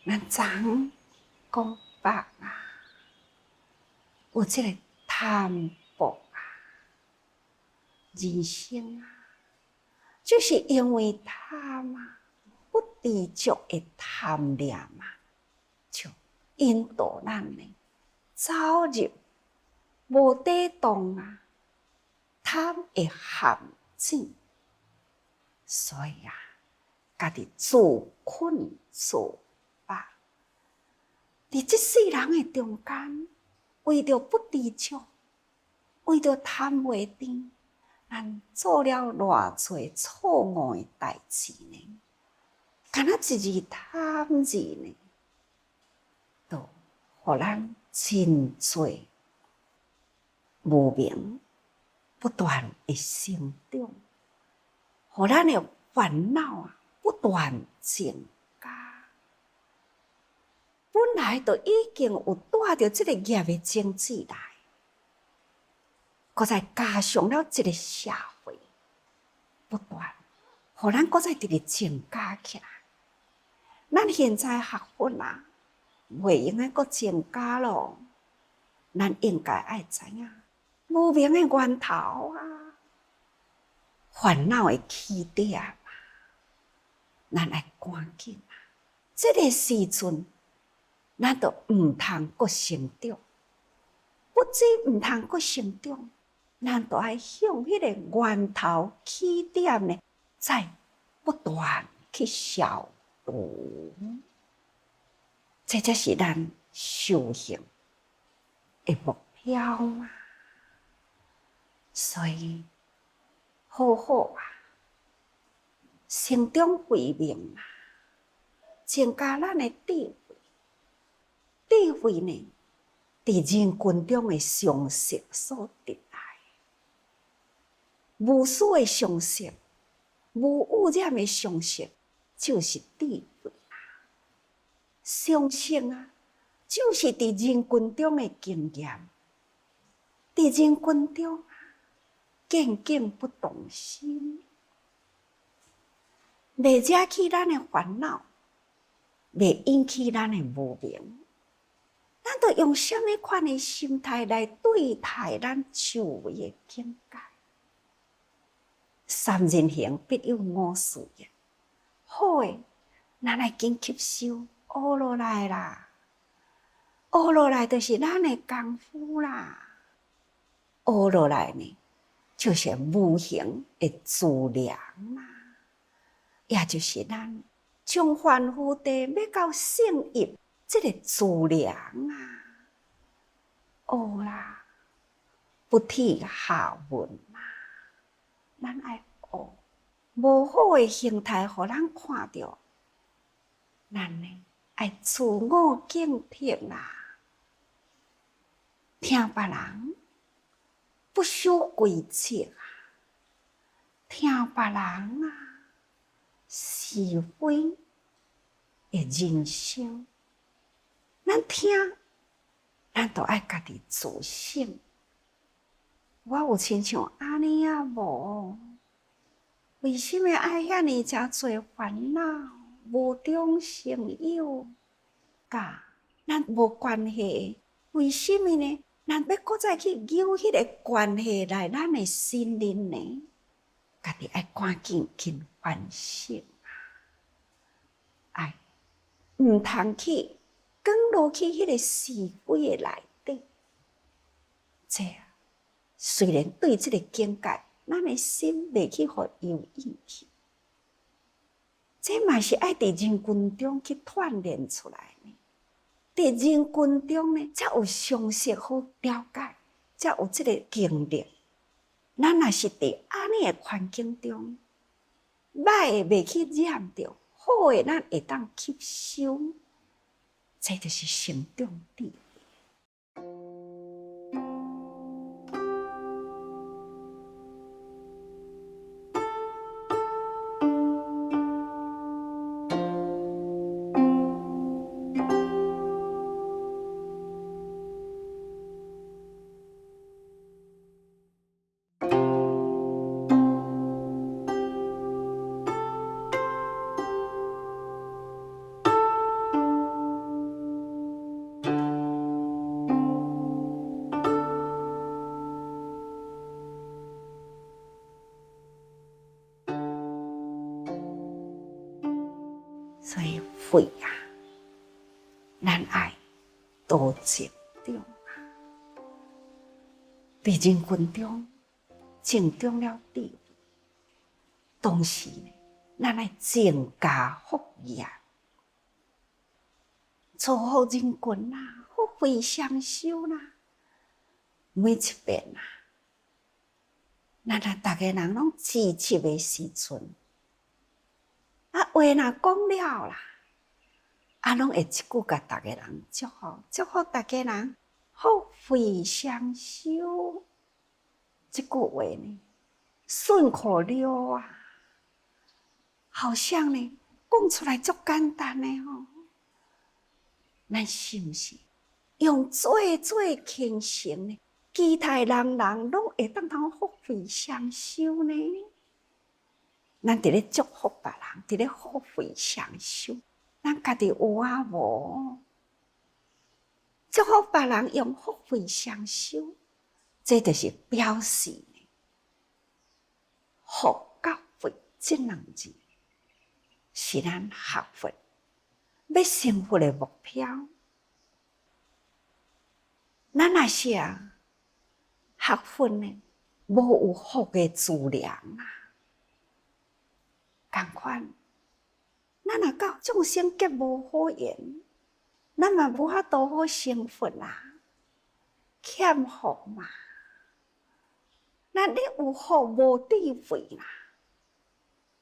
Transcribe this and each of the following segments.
咱昨讲白啊，有这个贪薄啊，人生啊，就是因为贪啊，不知足的贪念啊，就引导咱呢走入无底洞啊，贪的陷阱。所以啊，家己自困自拔。伫这世人的中间，为着不知足，为着贪袂甜，咱做了偌侪错误的代志呢？敢若一字贪字呢，都互咱真侪无明不断的成长，互咱的烦恼啊不断增加。本来就已经有带着这个业的种子来，搁再加上了这个社会不断，互咱搁再直直增加起来。咱现在学佛啊，袂用个搁增加咯。咱应该爱知影无明的源头啊，烦恼的起点啊，咱爱赶紧啊！这个时阵，咱就毋通搁成长，不止毋通搁成长，咱就爱向迄个源头起点呢，再不断去消除。这才是咱修行的目标嘛。所以，好好啊，成长慧命啊，增加咱的智慧。智慧呢，伫人群中的常识所得来，无私的常识，无污染的常识，就是智慧啊。常识啊，就是伫人群中的经验，伫人群中啊，见景不动心，袂惹起咱的烦恼，袂引起咱的无明。咱着用什么款的心态来对待咱周围的境界？三人行，必有我师焉。好诶，咱来紧吸收，学落来啦。学落来就是咱的功夫啦。学落来呢，就是无形的资粮啦，也就是咱从凡夫地要到圣业这个资粮啊。学啦，不体下文嘛，咱爱学，无好的形态，互咱看到，咱呢爱自我警惕啦。听别人不守规则啊，听别人啊是非的人生，咱听。咱都爱家己自省，我有亲像安尼啊无？为什么爱遐尼诚侪烦恼？无中生有，甲咱无关系？为什么呢？咱要搁再去扭迄个关系来咱的心灵呢？家己爱赶紧反省啊！爱毋通去讲落去迄个是非的内底，这啊，虽然对这个境界，咱的心袂去互油引去，这嘛是爱伫人群中去锻炼出来呢。伫人群中呢，才有常识好了解，才有这个经历。咱若是伫安尼的环境中，歹的袂去染着，好的咱会当吸收。这就是成长智慧。所以肺啊，咱爱多集中啊，在人群中集中了智慧，同时呢，咱来增加福业，做好人群啦，福慧双修啦，每一遍啊，咱大家人拢支持的时阵，啊话若讲了啦。拢会一句甲大家人祝福，祝福大家人福慧双修。这句话呢，顺口溜啊，好像呢讲出来足简单的吼。咱是毋是用做轻成呢？期待人人拢会当福慧双修呢？咱伫咧祝福别人，伫咧福慧双修。咱家己有啊无？祝福别人用福慧双修，这就是表示福甲慧这两字是咱学佛要成佛的目标。咱若是学佛呢，无有福的资粮啊，同款。咱若到众生结无好缘，咱嘛无法度好成佛啦，欠福嘛。那你有福无智慧啦，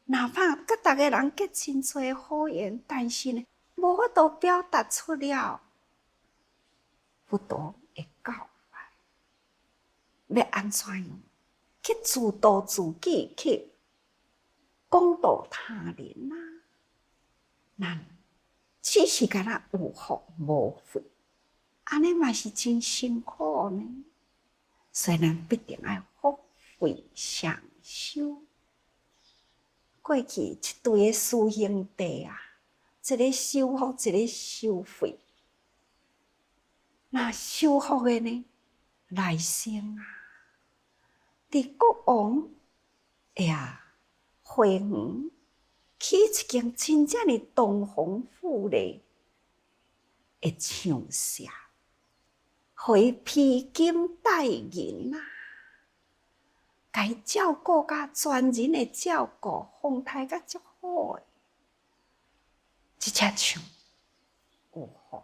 哪怕甲大家人结真多好缘，但是呢，无法度表达出了不懂的教法，要安怎样去自度自己，去广度他人啊？咱只是敢若有福无慧，安尼嘛是真辛苦呢。所以咱必定要福慧双修。过去一对的师兄弟啊，一个修福，一个修慧。那修福的呢，来生啊，伫国王花园起一间真正的东方富丽的厂舍，互伊披金戴银啊，甲伊照顾甲全人的照顾，风台甲足好诶。这只厂有福，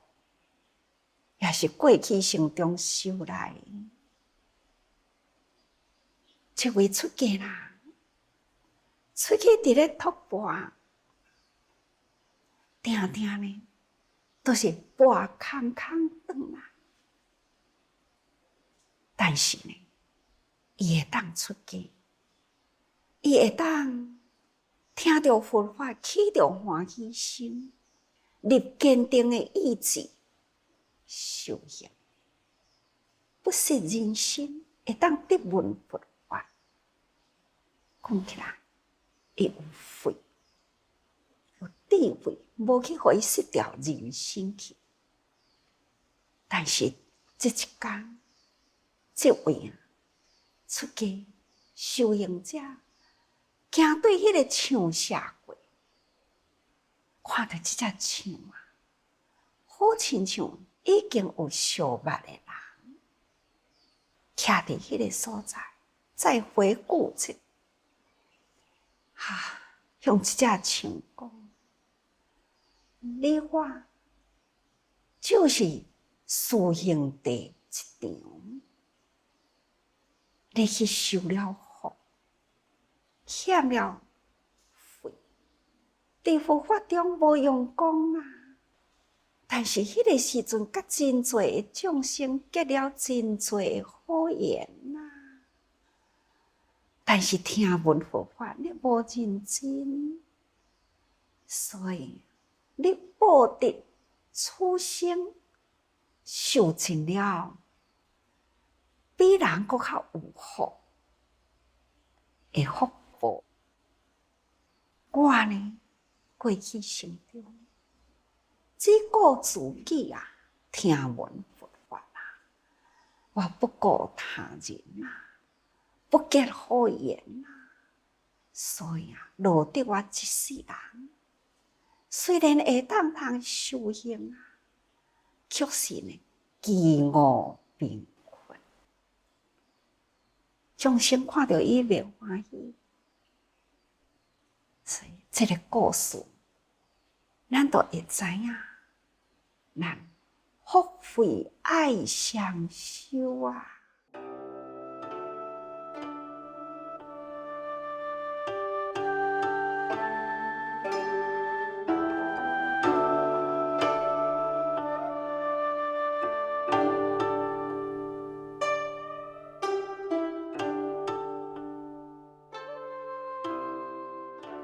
也是过去生中修来的。一位出家人，出去伫咧托钵，定定呢，都是钵空空转来。但是呢，伊会当出家，伊会当听到佛法，起着欢喜心，立坚定的意志，修行，不失人心，会当得闻佛法。讲起来，伊有慧，有智慧，无去互伊失掉人心去。但是这一天，这位出家修行者，行对迄个厂舍过，看到这只厂啊，好亲像已经有相捌的人，徛伫迄个所在，再回顾一下，向这只厂讲，你我就是师兄弟一场。你去修了福，欠了慧，伫佛法中无用功啊。但是迄个时阵，甲真侪的众生结了真侪好缘啊。但是听闻佛法，你无认真，所以你报得此生受尽了。比人搁较有福的福报。我呢，过去生中只顾自己啊，听闻佛法啊，我不顾他人啊，不结好缘啊，所以落得我一世人。虽然会当通修行啊，却是呢饥饿贫困，众生看到伊袂欢喜。所以这个故事，咱都会知影，咱福慧爱双修啊。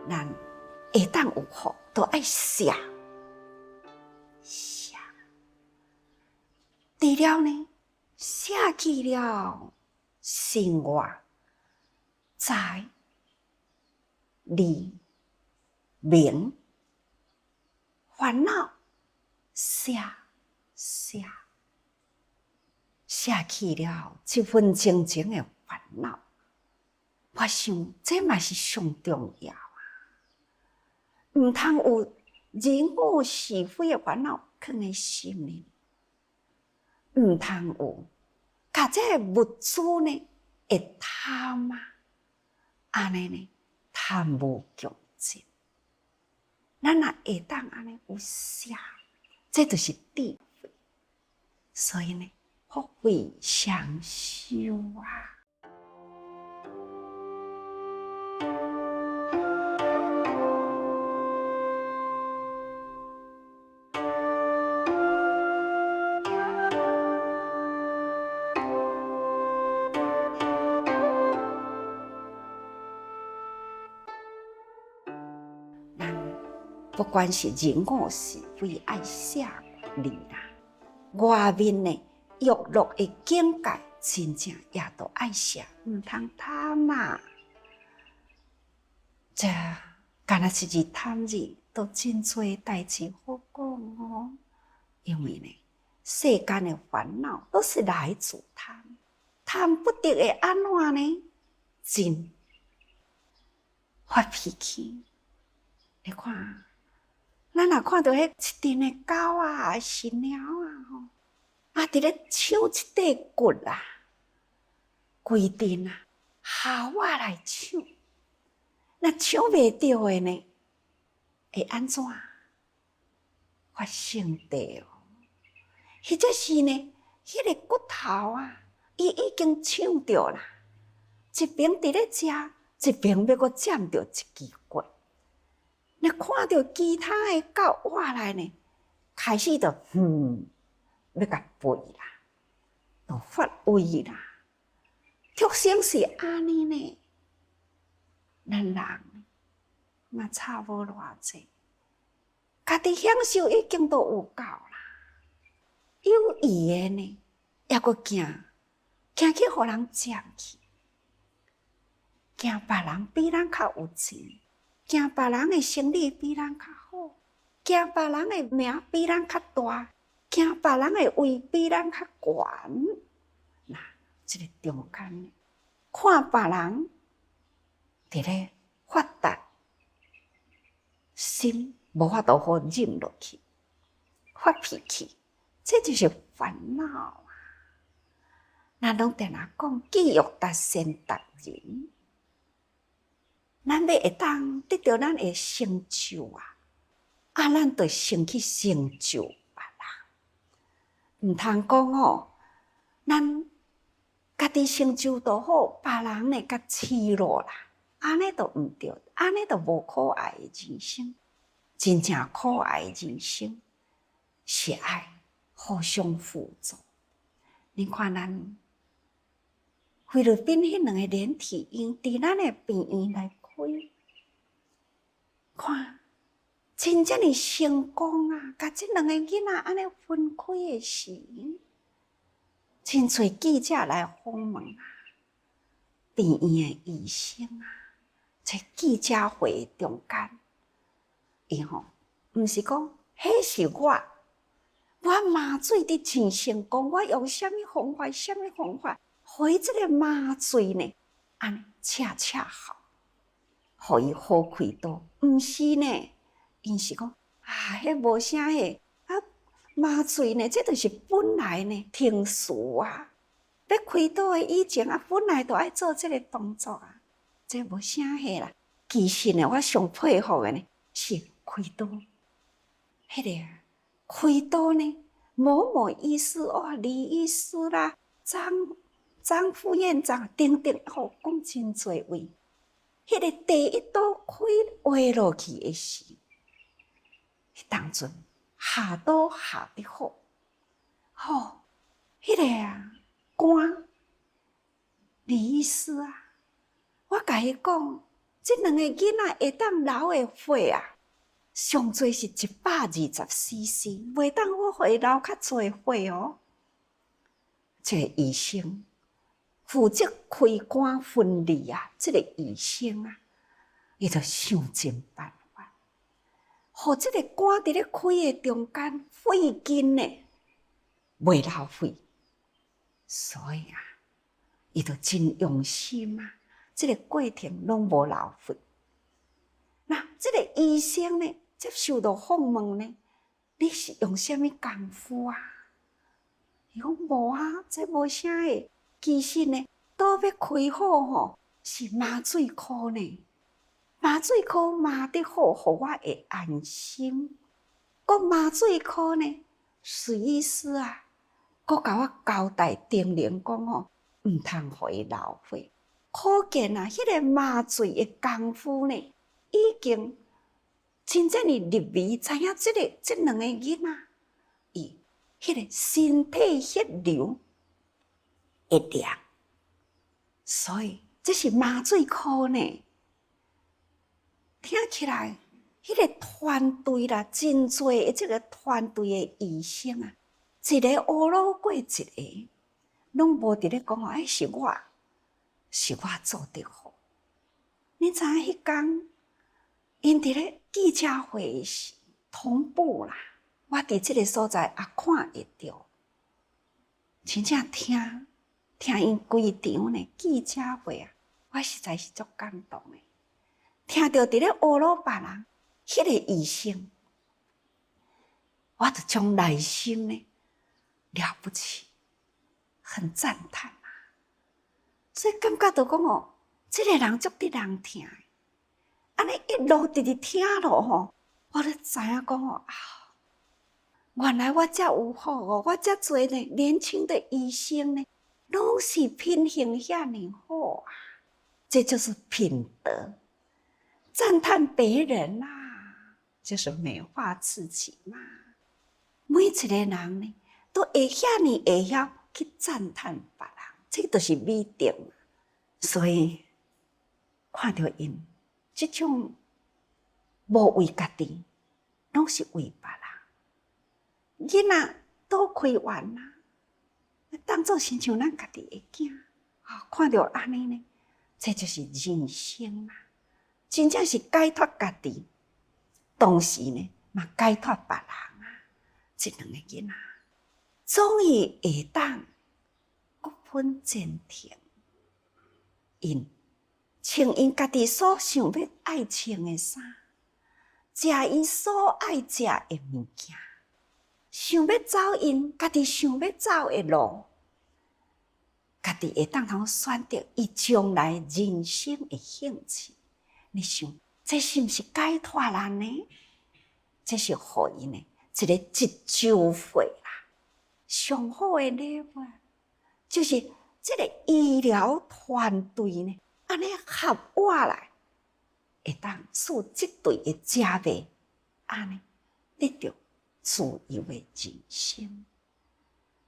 咱会当有福，都爱写。除了呢，写起了生活、财、利、名、烦恼，写起了这份真正的烦恼。我想这嘛是上重要啊！唔通有人我是非的烦恼放在心里，唔通有甲这个物资呢会贪啊，安尼呢贪无穷尽。咱若会当安尼有写，这就是智慧。所以呢，福慧双修啊。不管是人我是非，爱写字啦。外面呢，欲乐的境界，真正也都爱写，唔通贪啊！这干那一日贪日，都真多代志好讲哦。因为呢，世间的烦恼都是来自贪，贪不得会安怎呢？真发脾气，你看。咱若看到迄一阵的狗啊、是猫啊吼，伫咧抢一块骨啊，规阵啊，校仔来抢，若抢袂着的呢，会安怎？发生地哦，或者是呢，迄个骨头啊，伊已经抢着啦，一边伫咧食，一边要阁占着一支骨。若看到其他的狗活来呢，开始就要甲背啦，就发威啦。畜生是安尼呢，咱人嘛差无偌济，家己享受已经都有够啦。有意的呢，也阁惊去互人占去，惊别人比咱较有钱。惊别人的生理比咱较好，惊别人的名比咱较大，惊别人的位比咱较悬。那这个中间呢，看别人伫咧发达，心无法度好忍落去，发脾气，这就是烦恼啊！咱拢定来讲，己欲达先达人。咱要会当得到咱的成就啊，咱就先去成就别人，唔通讲哦，咱家己成就都好，别人呢甲欺落啦，安尼都唔对，安尼都无可爱的人生。真正可爱的人生是爱互相辅助。你看咱菲律宾迄两个连体婴伫咱的病院内。看，真正的成功啊！甲这两个囡仔安尼分开的时，真侪记者来访问啊，病院的医生啊，在记者会中间，伊吼，毋是讲，迄是我麻醉得真成功，我用什么方法，互伊这个麻醉呢，安尼恰好。互伊好开刀，毋是呢？因是讲，迄无啥诶，麻醉呢，这就是本来呢，停事啊。要开刀诶以前本来就爱做这个动作啊，这无啥迄啦。其实呢，我上佩服诶呢，是开刀。迄个开刀呢，某医师李医师啦，张副院长等等，讲真侪位。迄个第一刀开滑落去诶时，迄当阵下刀下得好，迄个官李医师我甲伊讲，即两个囡仔会当流诶血上侪是120cc， 袂当我互伊流较侪血哦。这个医生负责开肝分离这个医生伊就想尽办法，互这个肝伫咧开诶中间费劲呢，袂流血，所以伊就真用心这个过程拢无流血。那这个医生呢，接受到访问呢，你是用什么功夫伊讲无这无啥诶。其实呢，刀要开好是麻醉科呢。麻醉科麻得好，互我会安心。个麻醉科呢，徐医师佫甲我交代叮咛讲毋通互伊流血。可见迄个麻醉诶功夫呢，已经真正入微，知影这两个囡仔伊迄个身体血流会凉，所以这是麻醉科呢。听起来，迄个团队啦，真侪这个团队诶医生一个乌路过一个，拢无伫咧讲是我做得好。你知影迄天，因伫咧记者会时同步啦，我伫即个所在看会到，真正听因规场呢记者会我实在是足感动诶。听到伫咧乌鲁别人迄个医生，我就将内心呢了不起，很赞叹所以感觉到讲这个人足得人听的。安尼一路直直听落我就知影讲原来我遮有好我遮侪呢年轻的医生呢，拢是品行遐尼好这就是品德。赞叹别人就是美化自己嘛。每一个人呢，都会遐尼会晓去赞叹别人，这就是美德。所以看到因这种无为家己，拢是为别人。囡仔都开完当作亲像咱家己的囝，看到安尼呢，这就是人生真正是解脱家己，同时呢，嘛解脱别人这两个囡仔，终于会当各分前程，因穿因家己所想要爱穿的衫，食因所爱食的物件，想要走因家己想要走的路，家己会当通选择伊将来人生的兴趣。你想，这是毋是解脱人呢？这是互伊呢一个一周岁上好的礼物，就是这个医疗团队呢，安尼合我来，会当使这对的家庭安尼得到自由的人生。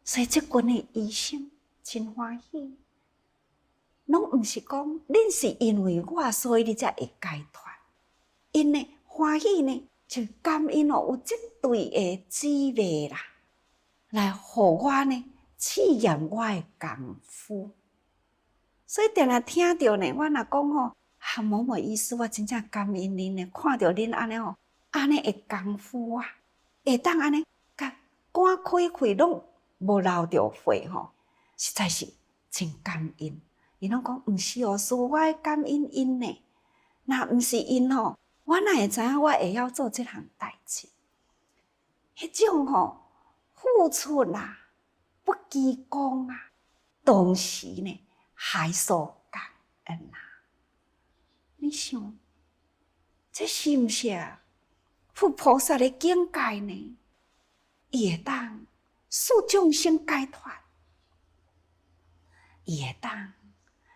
所以这群的医生真欢喜。拢毋是讲恁是因为我，所以你才会解脱。因呢欢喜呢，就感恩有这对的姊妹来互我呢试验我的功夫。所以定定听到呢，我若讲某某医师，我真正感恩恁呢，看到恁安尼的功夫会当安尼甲肝开拢无流着血实在是真感恩。伊拢讲毋是师父，我会感恩因呢。若毋是因我哪会知影我会晓做这项代志？迄种付出啊，不居功啊，同时呢还所感恩啊。你想，这是毋是佛菩萨的境界呢？伊会当使众生解脱，伊会当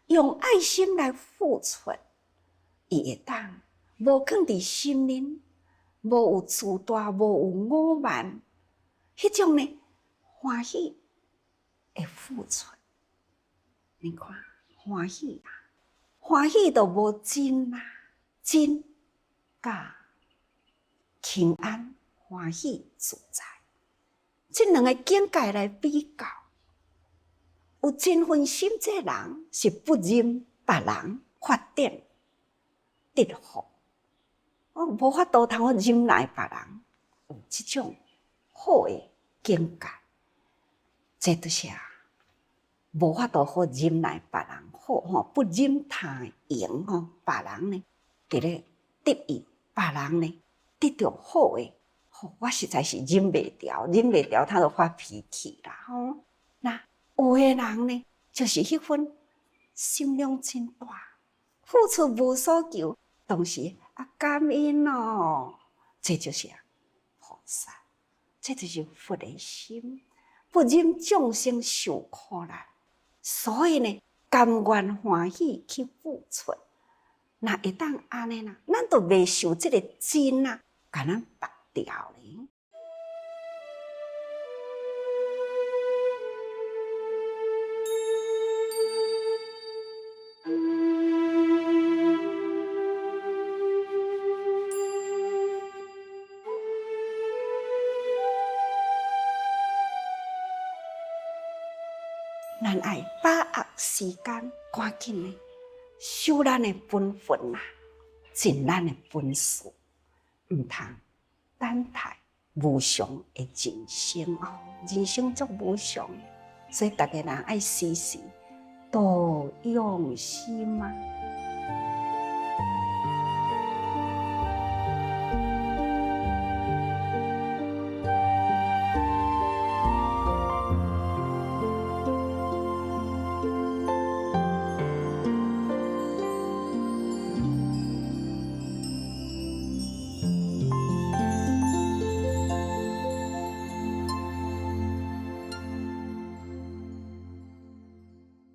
用爱心来付出，伊会当无放伫心灵，无有自大，无有傲慢，迄种呢欢喜的付出。你看，欢喜啊，欢喜都无真啊，真甲轻安、欢喜、自在，这两个境界来比较，有真分心这人是不任别人发展得福，无法度通忍耐别人，有这种好的境界，这就是无法度好忍耐别人好不忍他赢别人呢，伫咧得意，别人呢得到好的，我实在是忍袂牢，他就发脾气啦那有的人呢，就是迄份心量真大，付出无所求，同时感恩这就是菩萨，这就是佛的心，不忍众生受苦难，所以呢，甘愿欢喜去付出。那会当安尼啦，咱就袂受这个真甲咱拔掉咧。咱爱把握时间，赶紧的修咱的本分啊，尽咱的本事，毋通等待无常的人生人生足无常的，所以大家人爱时时多用心啊。